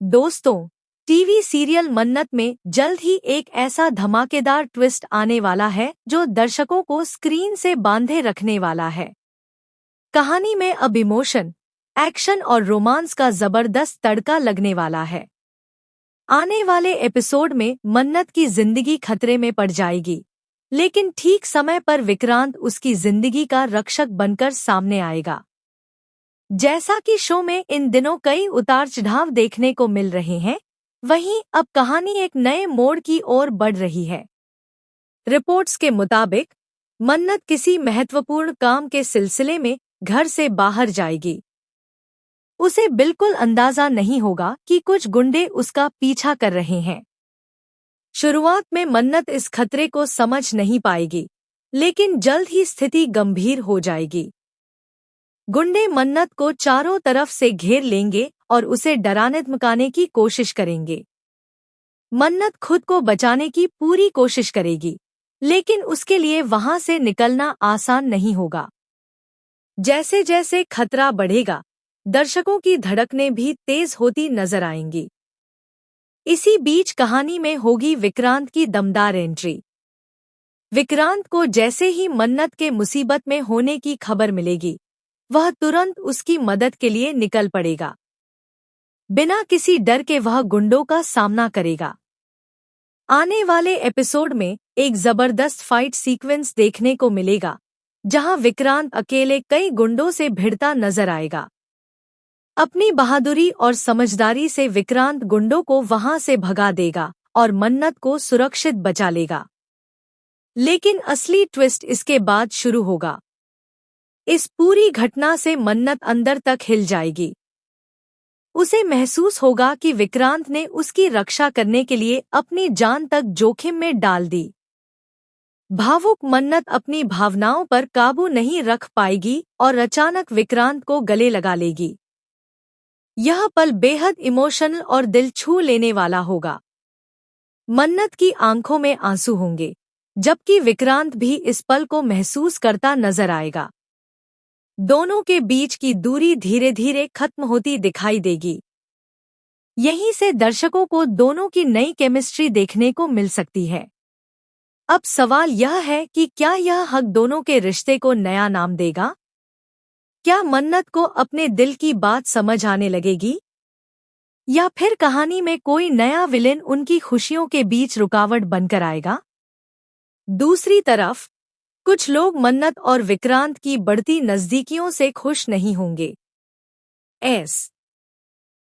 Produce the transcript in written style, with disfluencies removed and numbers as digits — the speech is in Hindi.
दोस्तों, टीवी सीरियल मन्नत में जल्द ही एक ऐसा धमाकेदार ट्विस्ट आने वाला है जो दर्शकों को स्क्रीन से बांधे रखने वाला है। कहानी में अब इमोशन, एक्शन और रोमांस का जबरदस्त तड़का लगने वाला है। आने वाले एपिसोड में मन्नत की जिंदगी खतरे में पड़ जाएगी, लेकिन ठीक समय पर विक्रांत उसकी जिंदगी का रक्षक बनकर सामने आएगा। जैसा कि शो में इन दिनों कई उतार चढ़ाव देखने को मिल रहे हैं, वहीं अब कहानी एक नए मोड़ की ओर बढ़ रही है। रिपोर्ट्स के मुताबिक मन्नत किसी महत्वपूर्ण काम के सिलसिले में घर से बाहर जाएगी। उसे बिल्कुल अंदाजा नहीं होगा कि कुछ गुंडे उसका पीछा कर रहे हैं। शुरुआत में मन्नत इस खतरे को समझ नहीं पाएगी, लेकिन जल्द ही स्थिति गंभीर हो जाएगी। गुंडे मन्नत को चारों तरफ से घेर लेंगे और उसे डराने धमकाने की कोशिश करेंगे। मन्नत खुद को बचाने की पूरी कोशिश करेगी, लेकिन उसके लिए वहां से निकलना आसान नहीं होगा। जैसे जैसे खतरा बढ़ेगा, दर्शकों की धड़कनें भी तेज होती नजर आएंगी। इसी बीच कहानी में होगी विक्रांत की दमदार एंट्री। विक्रांत को जैसे ही मन्नत के मुसीबत में होने की खबर मिलेगी, वह तुरंत उसकी मदद के लिए निकल पड़ेगा। बिना किसी डर के वह गुंडों का सामना करेगा। आने वाले एपिसोड में एक जबरदस्त फाइट सीक्वेंस देखने को मिलेगा, जहां विक्रांत अकेले कई गुंडों से भिड़ता नजर आएगा। अपनी बहादुरी और समझदारी से विक्रांत गुंडों को वहां से भगा देगा और मन्नत को सुरक्षित बचा लेगा। लेकिन असली ट्विस्ट इसके बाद शुरू होगा। इस पूरी घटना से मन्नत अंदर तक हिल जाएगी। उसे महसूस होगा कि विक्रांत ने उसकी रक्षा करने के लिए अपनी जान तक जोखिम में डाल दी। भावुक मन्नत अपनी भावनाओं पर काबू नहीं रख पाएगी और अचानक विक्रांत को गले लगा लेगी। यह पल बेहद इमोशनल और दिल छू लेने वाला होगा। मन्नत की आंखों में आंसू होंगे, जबकि विक्रांत भी इस पल को महसूस करता नजर आएगा। दोनों के बीच की दूरी धीरे धीरे खत्म होती दिखाई देगी। यहीं से दर्शकों को दोनों की नई केमिस्ट्री देखने को मिल सकती है। अब सवाल यह है कि क्या यह हक दोनों के रिश्ते को नया नाम देगा? क्या मन्नत को अपने दिल की बात समझ आने लगेगी? या फिर कहानी में कोई नया विलेन उनकी खुशियों के बीच रुकावट बनकर आएगा? दूसरी तरफ कुछ लोग मन्नत और विक्रांत की बढ़ती नजदीकियों से खुश नहीं होंगे।